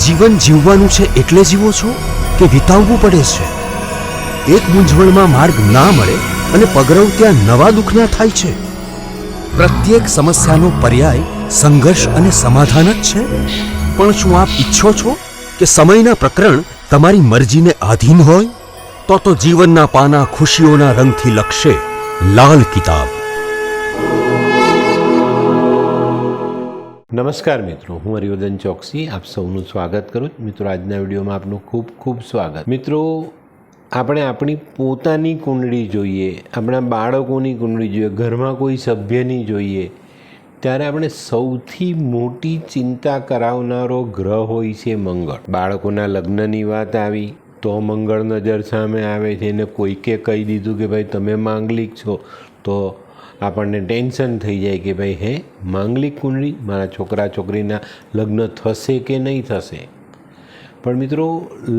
જીવન જીવવાનું છે એટલે જીવો છો કે વિતાવવું પડે છે? એક મૂંઝવણમાં માર્ગ ના મળે અને પગરવ ત્યાં નવા દુઃખના થાય છે. પ્રત્યેક સમસ્યાનો પર્યાય સંઘર્ષ અને સમાધાન જ છે. પણ શું આપ ઈચ્છો છો કે સમયના પ્રકરણ તમારી મરજીને આધીન હોય? તો જીવનના પાના ખુશીઓના રંગથી લખશે લાલ કિતાબ. નમસ્કાર મિત્રો, હું હરિવર્ધન ચોકસી આપ સૌનું સ્વાગત કરું છું. મિત્રો, આજના વિડીયોમાં આપનું ખૂબ ખૂબ સ્વાગત. મિત્રો, આપણે આપણી પોતાની કુંડળી જોઈએ, આપણા બાળકોની કુંડળી જોઈએ, ઘરમાં કોઈ સભ્યની જોઈએ, ત્યારે આપણે સૌથી મોટી ચિંતા કરાવનારો ગ્રહ હોય છે મંગળ. બાળકોના લગ્નની વાત આવી તો મંગળ નજર સામે આવે છે. એને કોઈકે કહી દીધું કે ભાઈ તમે માંગલિક છો તો આપણને ટેન્શન થઈ જાય કે ભાઈ હે માંગલિક કુંડળી, મારા છોકરા છોકરીના લગ્ન થશે કે નહીં થશે. પણ મિત્રો,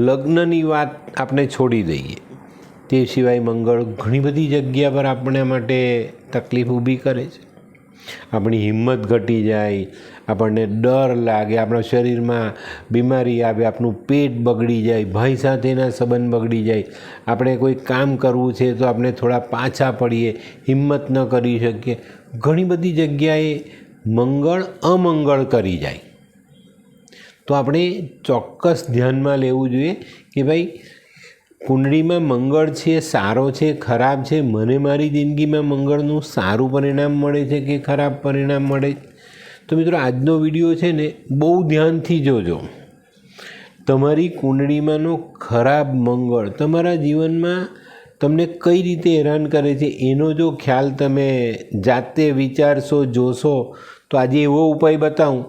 લગ્નની વાત આપણે છોડી દઈએ. તે સિવાય મંગળ ઘણી બધી જગ્યા પર આપણા માટે તકલીફ ઊભી કરે છે. આપણી હિંમત ઘટી જાય, આપણને ડર લાગે, આપણા શરીરમાં બીમારી આવે, આપણું પેટ બગડી જાય, ભાઈ સાથેના સંબંધ બગડી જાય, આપણે કોઈ કામ કરવું છે તો આપણે થોડા પાછા પડીએ, હિંમત ન કરી શકીએ. ઘણી બધી જગ્યાએ મંગળ અમંગળ કરી જાય. તો આપણે ચોક્કસ ધ્યાનમાં લેવું જોઈએ કે ભાઈ કુંડળીમાં મંગળ છે, સારો છે, ખરાબ છે, મને મારી જિંદગીમાં મંગળનું સારું પરિણામ મળે છે કે ખરાબ પરિણામ મળે. તો મિત્રો, આજનો વિડીયો છે ને બહુ ધ્યાનથી જોજો. તમારી કુંડળીમાંનો ખરાબ મંગળ તમારા જીવનમાં તમને કઈ રીતે હેરાન કરે છે એનો જો ખ્યાલ તમે જાતે વિચારશો, જોશો, તો આજે એવો ઉપાય બતાવું.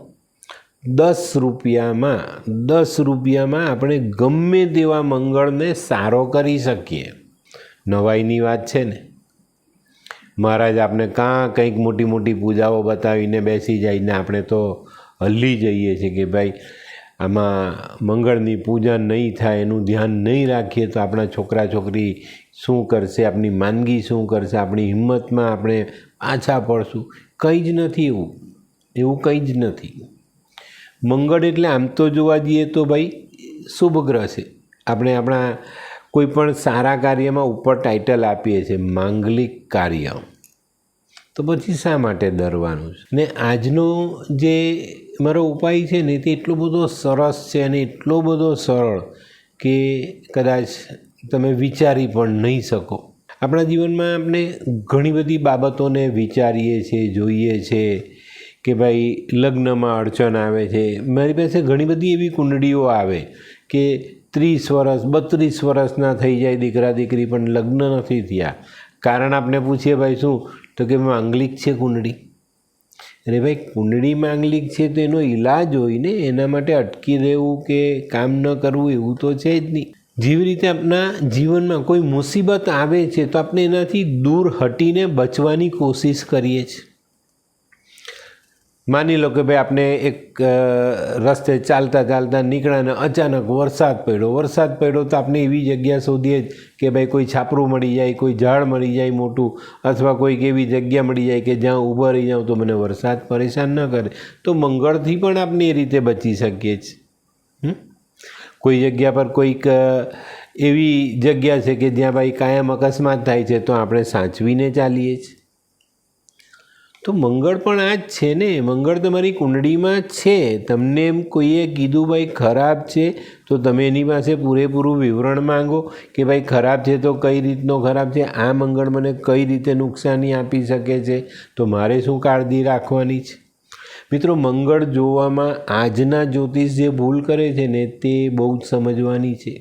10 રૂપિયામાં આપણે ગમે તેવા મંગળને સારો કરી શકીએ. નવાઈની વાત છે ને. મહારાજ આપણે કાં કંઈક મોટી મોટી પૂજાઓ બતાવીને બેસી જાય ને આપણે તો હલી જઈએ છીએ કે ભાઈ આમાં મંગળની પૂજા નહીં થાય, એનું ધ્યાન નહીં રાખીએ તો આપણા છોકરા છોકરી શું કરશે, આપણી માંદગી શું કરશે, આપણી હિંમતમાં આપણે પાછા પડશું. કંઈ જ નથી એવું કંઈ જ નથી. મંગળ એટલે આમ તો જોવા જઈએ તો ભાઈ શુભ ગ્રહ છે. આપણે આપણા કોઈ પણ સારા કાર્યમાં ઉપર ટાઇટલ આપીએ છીએ માંગલિક કાર્ય. તો પછી શા માટે ડરવાનું છે? ને આજનો જે મારો ઉપાય છે ને તે એટલો બધો સરસ છે અને એટલો બધો સરળ કે કદાચ તમે વિચારી પણ નહીં શકો. આપણા જીવનમાં આપણે ઘણી બધી બાબતોને વિચારીએ છીએ, જોઈએ છીએ કે ભાઈ લગ્નમાં અડચણ આવે છે. મારી પાસે ઘણી બધી એવી કુંડળીઓ આવે કે 30 વર્ષ 32 વર્ષના થઈ જાય દીકરા દીકરી પણ લગ્ન નથી થયા. કારણ આપણે પૂછીએ ભાઈ શું, તો કે માંગલિક છે કુંડળી. અરે ભાઈ, કુંડળી માંગલિક છે તો એનો ઈલાજ હોય ને. એના માટે અટકી રહેવું કે કામ ન કરવું એવું તો છે જ નહીં. જેવી રીતે આપણા જીવનમાં કોઈ મુસીબત આવે છે તો આપણે એનાથી દૂર હટીને બચવાની કોશિશ કરીએ છીએ. માની લો કે ભાઈ આપણે એક રસ્તે ચાલતા નીકળ્યા ને અચાનક વરસાદ પડ્યો તો આપણે એવી જગ્યા શોધીએ જ કે ભાઈ કોઈ છાપરું મળી જાય, કોઈ ઝાડ મળી જાય મોટું, અથવા કોઈક એવી જગ્યા મળી જાય કે જ્યાં ઊભા રહી જાઉં તો મને વરસાદ પરેશાન ન કરે. તો મંગળથી પણ આપણે એ રીતે બચી શકીએ છીએ. કોઈ જગ્યા પર કોઈક એવી જગ્યા છે કે જ્યાં ભાઈ કાયમ અકસ્માત થાય છે તો આપણે સાચવીને ચાલીએ છીએ. તો મંગળ પણ આ જ છે ને. મંગળ તમારી કુંડળીમાં છે. તમને એમ કોઈએ કીધું ભાઈ ખરાબ છે તો તમે એની પાસે પૂરેપૂરું વિવરણ માંગો કે ભાઈ ખરાબ છે તો કઈ રીતનો ખરાબ છે, આ મંગળ મને કઈ રીતે નુકસાની આપી શકે છે, તો મારે શું કાળજી રાખવાની છે. મિત્રો, મંગળ જોવામાં આજના જ્યોતિષ જે ભૂલ કરે છે ને તે બહુ જ સમજવાની છે.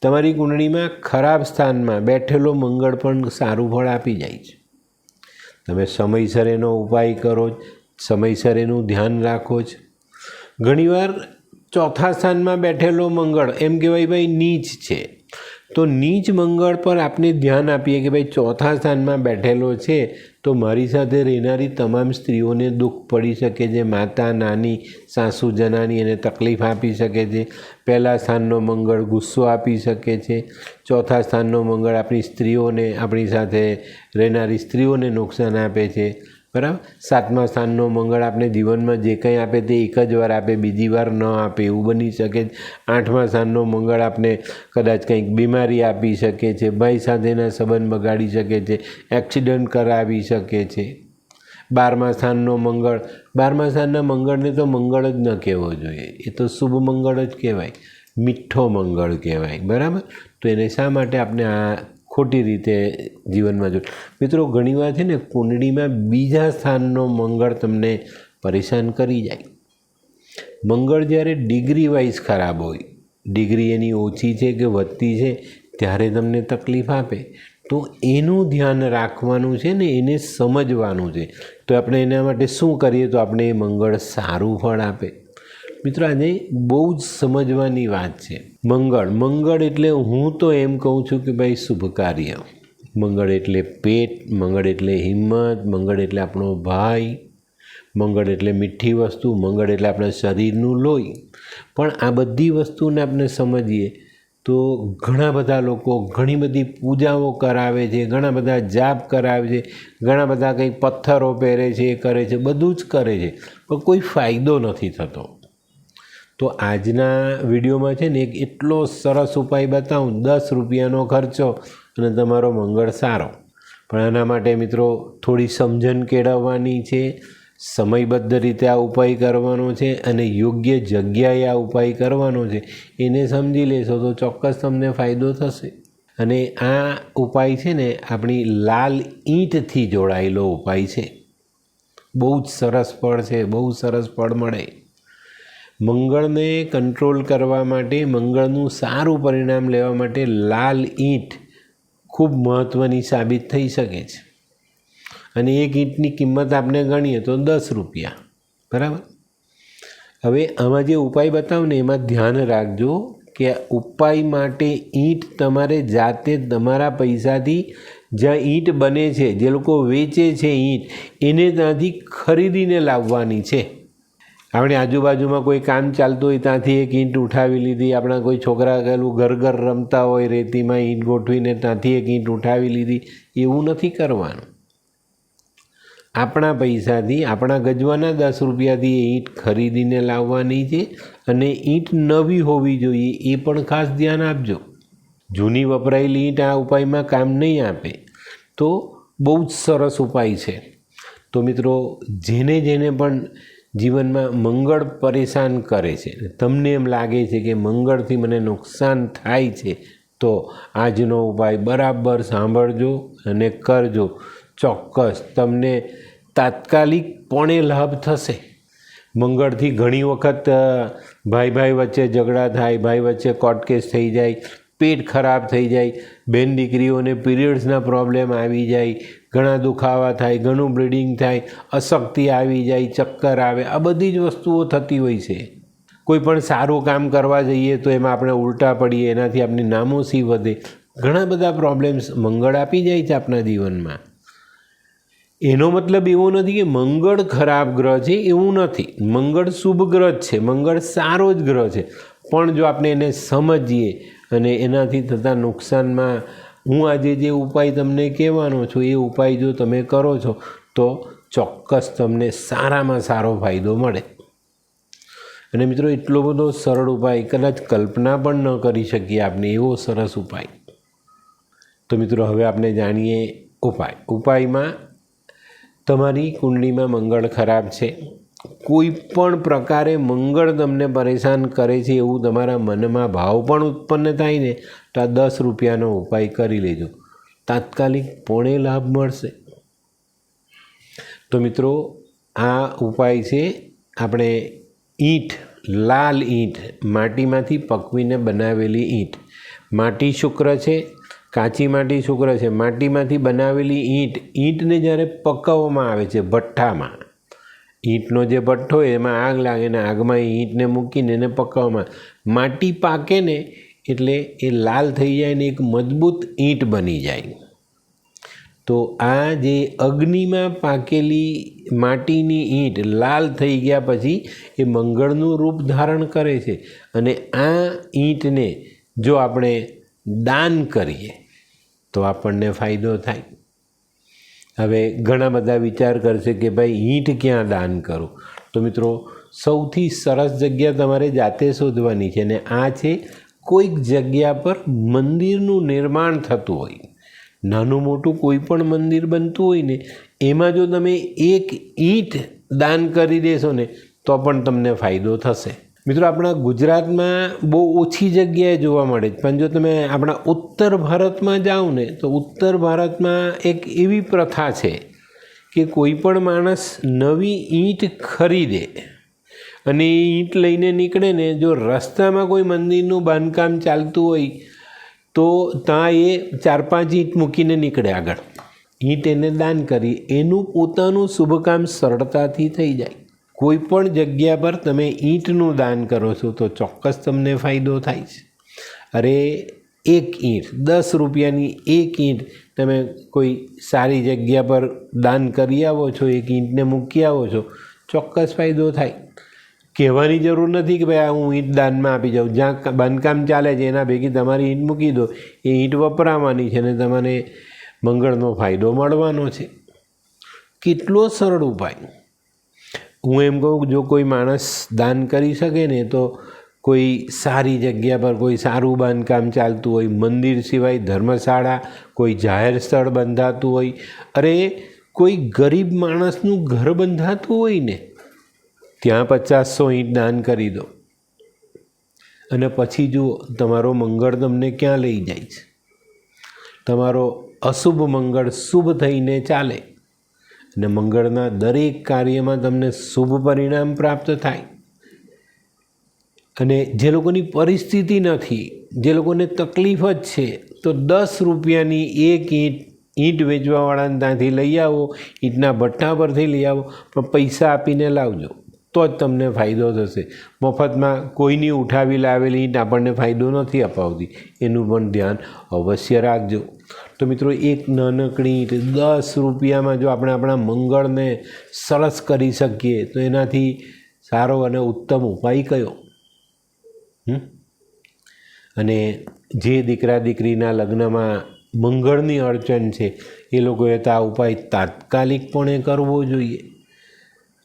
તમારી કુંડળીમાં ખરાબ સ્થાનમાં બેઠેલો મંગળ પણ સારું ફળ આપી જાય છે. તમે સમયસર એનો ઉપાય કરો, સમયસર એનું ધ્યાન રાખો છો. ઘણીવાર ચોથા સ્થાનમાં બેઠેલો મંગળ એમ કહેવાય ભાઈ નીચ છે, તો નીચ મંગળ પર આપણે ધ્યાન આપીએ કે ભાઈ ચોથા સ્થાનમાં બેઠેલો છે તો મારી સાથે રહેનારી તમામ સ્ત્રીઓને દુઃખ પડી શકે છે. માતા, નાની, સાસુ, જનાની એને તકલીફ આપી શકે છે. પહેલા સ્થાનનો મંગળ ગુસ્સો આપી શકે છે. ચોથા સ્થાનનો મંગળ આપણી સ્ત્રીઓને, આપણી સાથે રહેનારી સ્ત્રીઓને નુકસાન આપે છે. બરાબર. 7મા સ્થાનનો મંગળ આપણે જીવનમાં જે કંઈ આપે તે એક જ વાર આપે, બીજી વાર ન આપે એવું બની શકે. 8મા સ્થાનનો મંગળ આપણે કદાચ કંઈક બીમારી આપી શકે છે, ભાઈ સાથેના સંબંધ બગાડી શકે છે, એક્સિડન્ટ કરાવી શકે છે. 12મા સ્થાનનો મંગળ, 12મા સ્થાનના મંગળને તો મંગળ જ ન કહેવો જોઈએ, એ તો શુભ મંગળ જ કહેવાય, મીઠો મંગળ કહેવાય. બરાબર. તો એને શા માટે આપણે આ ખોટી રીતે જીવનમાં જો મિત્રો ઘણીવાર છે ને કુંડળીમાં બીજા સ્થાનનો મંગળ તમને પરેશાન કરી જાય. મંગળ જ્યારે ડિગ્રી વાઇઝ ખરાબ હોય, ડિગ્રી એની ઓછી છે કે વધતી છે ત્યારે તમને તકલીફ આપે, તો એનું ધ્યાન રાખવાનું છે ને, એને સમજવાનું છે. તો આપણે એના માટે શું કરીએ તો આપણે એ મંગળ સારું ફળ આપે. મિત્રો આજે બહુ જ સમજવાની વાત છે. મંગળ એટલે હું તો એમ કહું છું કે ભાઈ શુભ કાર્ય. મંગળ એટલે પેટ, મંગળ એટલે હિંમત, મંગળ એટલે આપણો ભાઈ, મંગળ એટલે મીઠી વસ્તુ, મંગળ એટલે આપણા શરીરનું લોહી. પણ આ બધી વસ્તુને આપણે સમજીએ તો ઘણા બધા લોકો ઘણી બધી પૂજાઓ કરાવે છે, ઘણા બધા જાપ કરાવે છે, ઘણા બધા કંઈક પથ્થરો પહેરે છે, એ કરે છે, બધું જ કરે છે, પણ કોઈ ફાયદો નથી થતો. તો આજના વિડીયોમાં છે ને એક એટલો સરસ ઉપાય બતાવું, 10 રૂપિયાનો ખર્ચો અને તમારો મંગળ સારો. પણ આના માટે મિત્રો થોડી સમજણ કેળવવાની છે, સમયબદ્ધ રીતે આ ઉપાય કરવાનો છે અને યોગ્ય જગ્યાએ આ ઉપાય કરવાનો છે. એને સમજી લેશો તો ચોક્કસ તમને ફાયદો થશે. અને આ ઉપાય છે ને આપણી લાલ ઈંટથી જોડાયેલો ઉપાય છે. બહુ જ સરસ ફળ છે, બહુ સરસ ફળ મળે. મંગળને કંટ્રોલ કરવા માટે, મંગળનું સારું પરિણામ લેવા માટે લાલ ઈંટ ખૂબ મહત્ત્વની સાબિત થઈ શકે છે. અને એક ઈંટની કિંમત આપણે ગણીએ તો 10 રૂપિયા. બરાબર. હવે આમાં જે ઉપાય બતાવું ને એમાં ધ્યાન રાખજો કે ઉપાય માટે ઈંટ તમારે જાતે તમારા પૈસાથી, જ્યાં ઈંટ બને છે, જે લોકો વેચે છે ઈંટ, એને ત્યાંથી ખરીદીને લાવવાની છે. આપણે આજુબાજુમાં કોઈ કામ ચાલતું હોય ત્યાંથી એક ઈંટ ઉઠાવી લીધી, આપણા કોઈ છોકરા ગયેલું ઘર રમતા હોય રેતીમાં ઈંટ ગોઠવીને ત્યાંથી એક ઈંટ ઉઠાવી લીધી, એવું નથી કરવાનું. આપણા પૈસાથી, આપણા ગજવાના 10 રૂપિયાથી એ ઈંટ ખરીદીને લાવવાની છે. અને ઈંટ નવી હોવી જોઈએ એ પણ ખાસ ધ્યાન આપજો. જૂની વપરાયેલી ઈંટ આ ઉપાયમાં કામ નહીં આપે. તો બહુ જ સરસ ઉપાય છે. તો મિત્રો જેને પણ જીવનમાં મંગળ પરેશાન કરે છે, તમને એમ લાગે છે કે મંગળથી મને નુકસાન થાય છે, તો આજનો ઉપાય બરાબર સાંભળજો અને કરજો. ચોક્કસ તમને તાત્કાલિકપણે લાભ થશે. મંગળથી ઘણી વખત ભાઈ વચ્ચે ઝઘડા થાય, ભાઈ વચ્ચે કોર્ટ કેસ થઈ જાય, પેટ ખરાબ થઈ જાય, બેન દીકરીઓને પીરિયડ્સના પ્રોબ્લેમ આવી જાય, ઘણા દુખાવા થાય, ઘણું બ્લીડિંગ થાય, અશક્તિ આવી જાય, ચક્કર આવે, આ બધી જ વસ્તુઓ થતી હોય છે. કોઈ પણ સારું કામ કરવા જઈએ તો એમાં આપણે ઉલટા પડીએ, એનાથી આપણી નામોસી વધે, ઘણા બધા પ્રોબ્લેમ્સ મંગળ આપી જાય છે આપણા જીવનમાં. એનો મતલબ એવો નથી કે મંગળ ખરાબ ગ્રહ છે, એવું નથી. મંગળ શુભ ગ્રહ છે, મંગળ સારો જ ગ્રહ છે. પણ જો આપણે એને સમજીએ અને એનાથી થતા નુકસાનમાં, હું આજે જે ઉપાય તમને કહેવાનો છું એ ઉપાય જો તમે કરો છો તો ચોક્કસ તમને સારામાં સારો ફાયદો મળે. અને મિત્રો એટલો બધો સરળ ઉપાય કદાચ કલ્પના પણ ન કરી શકીએ આપણે, એવો સરસ ઉપાય. તો મિત્રો હવે આપણે જાણીએ ઉપાયમાં તમારી કુંડળીમાં મંગળ ખરાબ છે, કોઈ પણ પ્રકારે મંગળ તમને પરેશાન કરે છે એવું તમારા મનમાં ભાવ પણ ઉત્પન્ન થાય ને, તો આ 10 રૂપિયાનો ઉપાય કરી લેજો, તાત્કાલિકપણે લાભ મળશે. તો મિત્રો આ ઉપાય છે આપણે ઈંટ, લાલ ઈંટ, માટીમાંથી પકવીને બનાવેલી ઈંટ. માટી શુક્ર છે, કાચી માટી શુક્ર છે. માટીમાંથી બનાવેલી ઈંટને જ્યારે પકવવામાં આવે છે ભઠ્ઠામાં, ઈંટનો જે ભઠ્ઠો હોય એમાં આગ લાગે ને આગમાં ઈંટને મૂકીને એને પકવવામાં, માટી પાકે ને એટલે એ લાલ થઈ જાય ને એક મજબૂત ઈંટ બની જાય. તો આ જે અગ્નિમાં પાકેલી માટીની ઈંટ લાલ થઈ ગયા પછી એ મંગળનું રૂપ ધારણ કરે છે. અને આ ઈંટને જો આપણે દાન કરીએ તો આપણને ફાયદો થાય. હવે ઘણા બધા વિચાર કરશે કે ભાઈ ઈંટ ક્યાં દાન કરું? તો મિત્રો, સૌથી સરસ જગ્યા તમારે જાતે શોધવાની છે, અને આ છે કોઈક જગ્યા પર મંદિરનું નિર્માણ થતું હોય, નાનું મોટું કોઈ પણ મંદિર બનતું હોય ને, એમાં જો તમે એક ઈંટ દાન કરી દેશો ને તો પણ તમને ફાયદો થશે. મિત્રો, આપણા ગુજરાતમાં બહુ ઓછી જગ્યાએ જોવા મળે છે, પણ જો તમે આપણા ઉત્તર ભારતમાં જાઓ ને તો ઉત્તર ભારતમાં એક એવી પ્રથા છે કે કોઈ પણ માણસ નવી ઈંટ ખરીદે અને એ ઈંટ લઈને નીકળે ને, જો રસ્તામાં કોઈ મંદિરનું બાંધકામ ચાલતું હોય તો ત્યાં એ 4-5 ઈંટ મૂકીને નીકળે આગળ. ઈંટ એને દાન કરી, એનું પોતાનું શુભ કામ સરળતાથી થઈ જાય. કોઈ પણ જગ્યા પર તમે ઈંટનું દાન કરો છો તો ચોક્કસ તમને ફાયદો થાય છે. અરે, એક ઈંટ 10 રૂપિયાની એક ઈંટ તમે કોઈ સારી જગ્યા પર દાન કરી આવો છો, એક ઈંટને મૂકી આવો છો, ચોક્કસ ફાયદો થાય. કહેવાની જરૂર નથી કે ભાઈ હું ઈંટ દાનમાં આપી જાઉં. જ્યાં બાંધકામ ચાલે છે એના ભેગી તમારી ઈંટ મૂકી દો, એ ઈંટ વપરાવાની છે અને તમને મંગળનો ફાયદો મળવાનો છે. કેટલો સરળ ઉપાય! હું એમ કહું, જો કોઈ માણસ દાન કરી શકે ને તો કોઈ સારી જગ્યા પર કોઈ સારું બાંધકામ ચાલતું હોય, મંદિર સિવાય ધર્મશાળા, કોઈ જાહેર સ્થળ બંધાતું હોય, અરે કોઈ ગરીબ માણસનું ઘર બંધાતું હોય ને, ત્યાં 50-100 ઈંટ દાન કરી દો અને પછી જુઓ તમારો મંગળ તમને ક્યાં લઈ જાય છે. તમારો અશુભ મંગળ શુભ થઈને ચાલે અને મંગળના દરેક કાર્યમાં તમને શુભ પરિણામ પ્રાપ્ત થાય. અને જે લોકોની પરિસ્થિતિ નથી, જે લોકોને તકલીફ જ છે, તો 10 રૂપિયાની એક ઈંટ વેચવાવાળાને ત્યાંથી લઈ આવો, ઈંટના ભઠ્ઠા પરથી લઈ આવો, પણ પૈસા આપીને લાવજો તો જ તમને ફાયદો થશે. મફતમાં કોઈની ઉઠાવી લાવેલી ઈંટ આપણને ફાયદો નથી અપાવતી, એનું પણ ધ્યાન અવશ્ય રાખજો. તો મિત્રો, એક નાનકડી ઈંટ 10 રૂપિયામાં જો આપણે આપણા મંગળને સરસ કરી શકીએ તો એનાથી સારો અને ઉત્તમ ઉપાય કયો? અને જે દીકરા દીકરીના લગ્નમાં મંગળની અડચણ છે એ લોકોએ તો આ ઉપાય તાત્કાલિકપણે કરવો જોઈએ.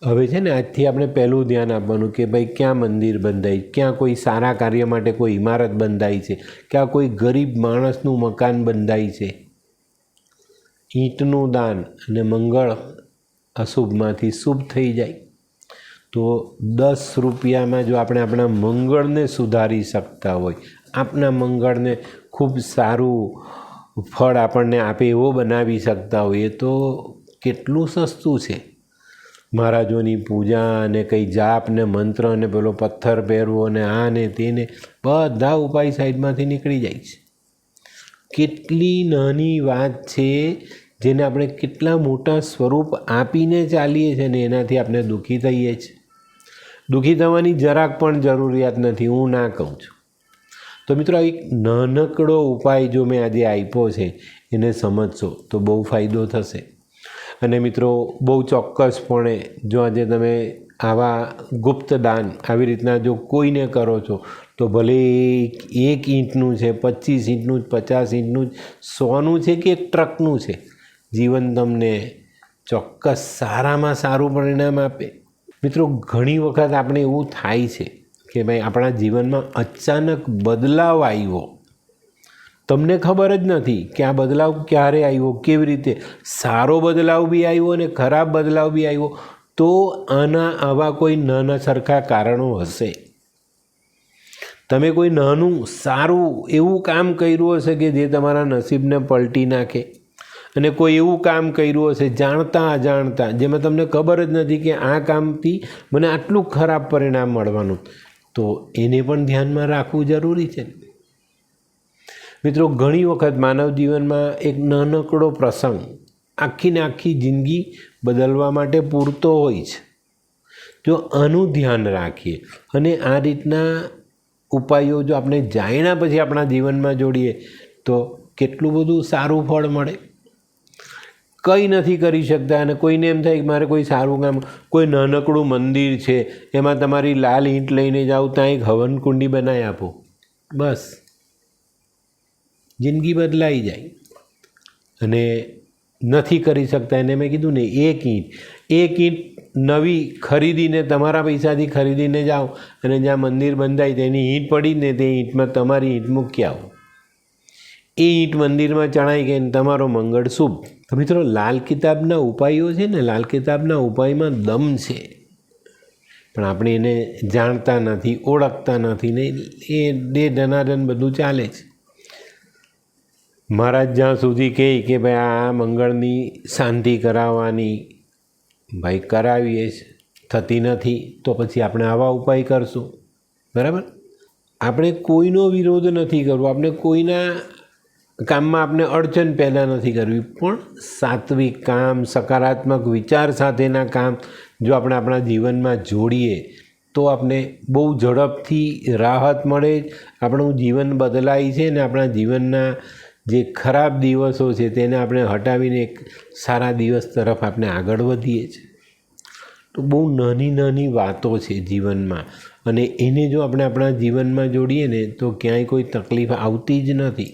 હવે છે ને, આજથી આપણે પહેલું ધ્યાન આપવાનું કે ભાઈ ક્યાં મંદિર બંધાય, ક્યાં કોઈ સારા કાર્ય માટે કોઈ ઇમારત બંધાય છે, ક્યાં કોઈ ગરીબ માણસનું મકાન બંધાય છે. ઈંટનું દાન અને મંગળ અશુભમાંથી શુભ થઈ જાય. તો 10 રૂપિયામાં જો આપણે આપણા મંગળને સુધારી શકતા હોય, આપણા મંગળને ખૂબ સારું ફળ આપણને આપે એવો બનાવી શકતા હોઈએ તો કેટલું સસ્તું છે. મહારાજોની પૂજા અને કંઈ જાપ ને મંત્ર અને પેલો પથ્થર પહેરવો અને આ ને તેને બધા ઉપાય સાઈડમાંથી નીકળી જાય છે. કેટલી નાની વાત છે જેને આપણે કેટલા મોટા સ્વરૂપ આપીને ચાલીએ છીએ ને એનાથી આપણે દુઃખી થઈએ છીએ. દુઃખી થવાની જરાક પણ જરૂરિયાત નથી, હું ના કહું છું. તો મિત્રો, એક નાનકડો ઉપાય જો મેં આજે આપ્યો છે એને સમજશો તો બહુ ફાયદો થશે. અને મિત્રો, બહુ ચોક્કસપણે જો આજે તમે આવા ગુપ્ત દાન આવી રીતના જો કોઈને કરો છો તો ભલે એક ઈંટનું છે, 25 ઈંટનું, 50 ઈંટનું, 100નું છે કે એક ટ્રકનું છે, જીવન તમને ચોક્કસ સારામાં સારું પરિણામ આપે. મિત્રો, ઘણી વખત આપણે એવું થાય છે કે ભાઈ આપણા જીવનમાં અચાનક બદલાવ આવ્યો, તમને ખબર જ નથી કે આ બદલાવ ક્યારે આવ્યો, કેવી રીતે. સારો બદલાવ બી આવ્યો અને ખરાબ બદલાવ બી આવ્યો. તો આવા કોઈ નાના સરખા કારણો હશે. તમે કોઈ નાનું સારું એવું કામ કર્યું હશે કે જે તમારા નસીબને પલટી નાખે, અને કોઈ એવું કામ કર્યું હશે જાણતા અજાણતા જેમાં તમને ખબર જ નથી કે આ કામથી મને આટલું ખરાબ પરિણામ મળવાનું, તો એને પણ ધ્યાનમાં રાખવું જરૂરી છે. મિત્રો, ઘણી વખત માનવ જીવનમાં એક નાનકડો પ્રસંગ આખી ને આખી જિંદગી બદલવા માટે પૂરતો હોય છે. જો આનું ધ્યાન રાખીએ અને આ રીતના ઉપાયો જો આપણે જાણ્યા પછી આપણા જીવનમાં જોડીએ તો કેટલું બધું સારું ફળ મળે. કંઈ નથી કરી શકતા અને કોઈને એમ થાય કે મારે કોઈ સારું કામ, કોઈ નાનકડું મંદિર છે એમાં તમારી લાલ ઈંટ લઈને જાઓ, ત્યાં એક હવનકુંડી બનાવી આપો, બસ જિંદગી બદલાઈ જાય. અને નથી કરી શકતા એને મેં કીધું ને એક ઈંટ નવી ખરીદીને તમારા પૈસાથી ખરીદીને જાઓ અને જ્યાં મંદિર બંધાય તેની ઈંટ પડી ને તે ઈંટમાં તમારી ઈંટ મૂકી આવો. એ ઈંટ મંદિરમાં ચણાઈ ગઈ ને તમારો મંગળ શુભ. તો મિત્રો લાલ કિતાબના ઉપાયો છે ને, લાલ કિતાબના ઉપાયમાં દમ છે, પણ આપણે એને જાણતા નથી, ઓળખતા નથી ને એ દે ધનાધન બધું ચાલે છે. મહારાજ જ્યાં સુધી કહે કે ભાઈ આ મંગળની શાંતિ કરાવવાની, ભાઈ કરાવીએ થતી નથી તો પછી આપણે આવા ઉપાય કરશું. બરાબર? આપણે કોઈનો વિરોધ નથી કરવો, આપણે કોઈના કામમાં આપણે અડચણ પેદા નથી કરવી, પણ સાત્વિક કામ, સકારાત્મક વિચાર સાથેના કામ જો આપણે આપણા જીવનમાં જોડીએ તો આપણે બહુ ઝડપથી રાહત મળે, આપણું જીવન બદલાય છે ને આપણા જીવનના જે ખરાબ દિવસો છે તેને આપણે હટાવીને એક સારા દિવસ તરફ આપણે આગળ વધીએ છીએ. તો બહુ નાની નાની વાતો છે જીવનમાં, અને એને જો આપણે આપણા જીવનમાં જોડીએ ને તો ક્યાંય કોઈ તકલીફ આવતી જ નથી.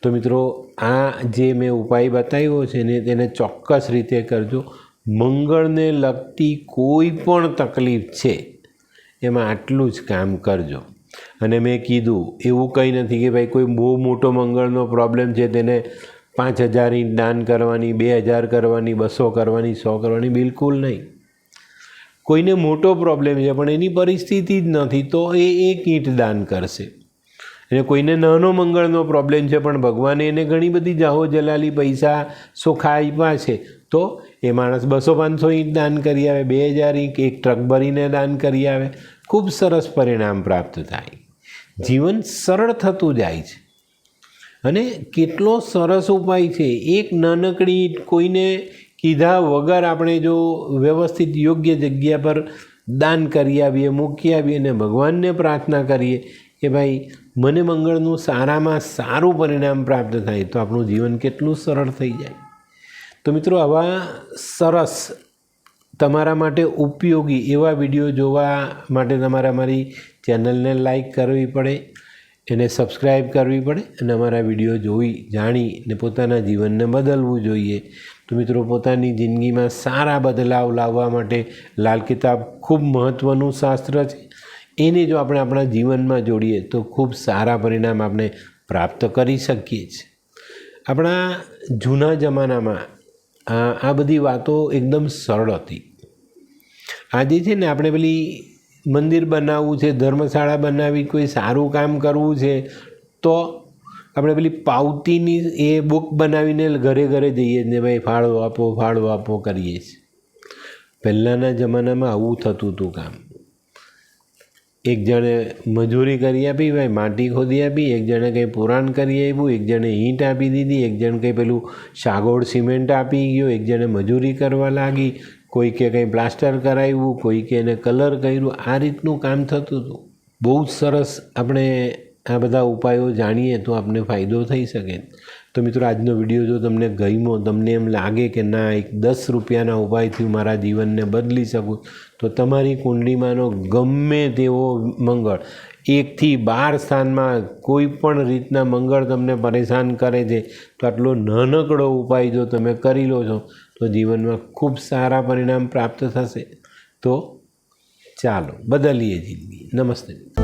તો મિત્રો આ જે મેં ઉપાય બતાવ્યો છે ને તેને ચોક્કસ રીતે કરજો. મંગળને લગતી કોઈ પણ તકલીફ છે એમાં આટલું જ કામ કરજો. અને મેં કીધું એવું કંઈ નથી કે ભાઈ કોઈ બહુ મોટો મંગળનો પ્રોબ્લેમ છે તેને 5000 ઈંટ દાન કરવાની, 2000 કરવાની, 200 કરવાની, 100 કરવાની, બિલકુલ નહીં. કોઈને મોટો પ્રોબ્લેમ છે પણ એની પરિસ્થિતિ જ નથી તો એ 1 ઈંટ દાન કરશે. અને કોઈને નાનો મંગળનો પ્રોબ્લેમ છે પણ ભગવાને એને ઘણી બધી જાહો જલાલી પૈસા સોખા આપ્યા છે તો એ માણસ 200-500 ઈંટ દાન કરી આવે, 2000 ઈંટ એક ટ્રક ભરીને દાન કરી આવે. ખૂબ સરસ પરિણામ પ્રાપ્ત થાય, જીવન સરળ થતું જાય છે. અને કેટલો સરસ ઉપાય છે. એક નાનકડી ઈંટ કોઈને કીધા વગર આપણે જો વ્યવસ્થિત યોગ્ય જગ્યા પર દાન કરી આવીએ, મૂકી આવીએ અને ભગવાનને પ્રાર્થના કરીએ કે ભાઈ મને મંગળનું સારામાં સારું પરિણામ પ્રાપ્ત થાય તો આપણું જીવન કેટલું સરળ થઈ જાય. તો મિત્રો આવા સરસ તમારા માટે ઉપયોગી એવા વિડીયો જોવા માટે તમારે અમારી ચેનલને લાઈક કરવી પડે, એને સબસ્ક્રાઈબ કરવી પડે અને અમારા વિડીયો જોઈ જાણીને પોતાના જીવનને બદલવું જોઈએ. તો મિત્રો પોતાની જિંદગીમાં સારા બદલાવ લાવવા માટે લાલ કિતાબ ખૂબ મહત્ત્વનું શાસ્ત્ર છે. એને જો આપણે આપણા જીવનમાં જોડીએ તો ખૂબ સારા પરિણામ આપણે પ્રાપ્ત કરી શકીએ છીએ. આપણા જૂના જમાનામાં આ બધી વાતો એકદમ સરળ હતી. આજે છે ને આપણે પેલી મંદિર બનાવવું છે, ધર્મશાળા બનાવવી, કોઈ સારું કામ કરવું છે તો આપણે પેલી પાવતીની એ બુક બનાવીને ઘરે ઘરે જઈએ ને ભાઈ ફાળો આપો કરીએ છીએ. પહેલાંના જમાનામાં આવું થતું હતું કામ. એક જણે મજૂરી કરી આપી, ભાઈ માટી ખોદી આપી, એક જણે કંઈ પુરાણ કરી આપ્યું, એક જણે ઈંટ આપી દીધી, એક જણ કંઈ પેલું સાગોળ સિમેન્ટ આપી ગયો, એક જણે મજૂરી કરવા લાગી, કોઈ કે કંઈ પ્લાસ્ટર કરાવ્યું, કોઈ કે એને કલર કર્યું. આ રીતનું કામ થતું હતું. બહુ જ સરસ આપણે આ બધા ઉપાયો જાણીએ તો આપણને ફાયદો થઈ શકે. તો મિત્રો આજનો વિડીયો જો તમને ગમ્યો, તમને એમ લાગે કે ના એક 10 રૂપિયાના ઉપાયથી મારા જીવનને બદલી શકું, તો તમારી કુંડળીમાંનો ગમે તેવો મંગળ 1 થી 12 સ્થાનમાં કોઈ પણ રીતના મંગળ તમને પરેશાન કરે છે તો આટલો નાનકડો ઉપાય જો તમે કરી લો છો તો જીવનમાં ખૂબ સારા પરિણામ પ્રાપ્ત થશે. તો ચાલો બદલીએ જિંદગી. નમસ્તે.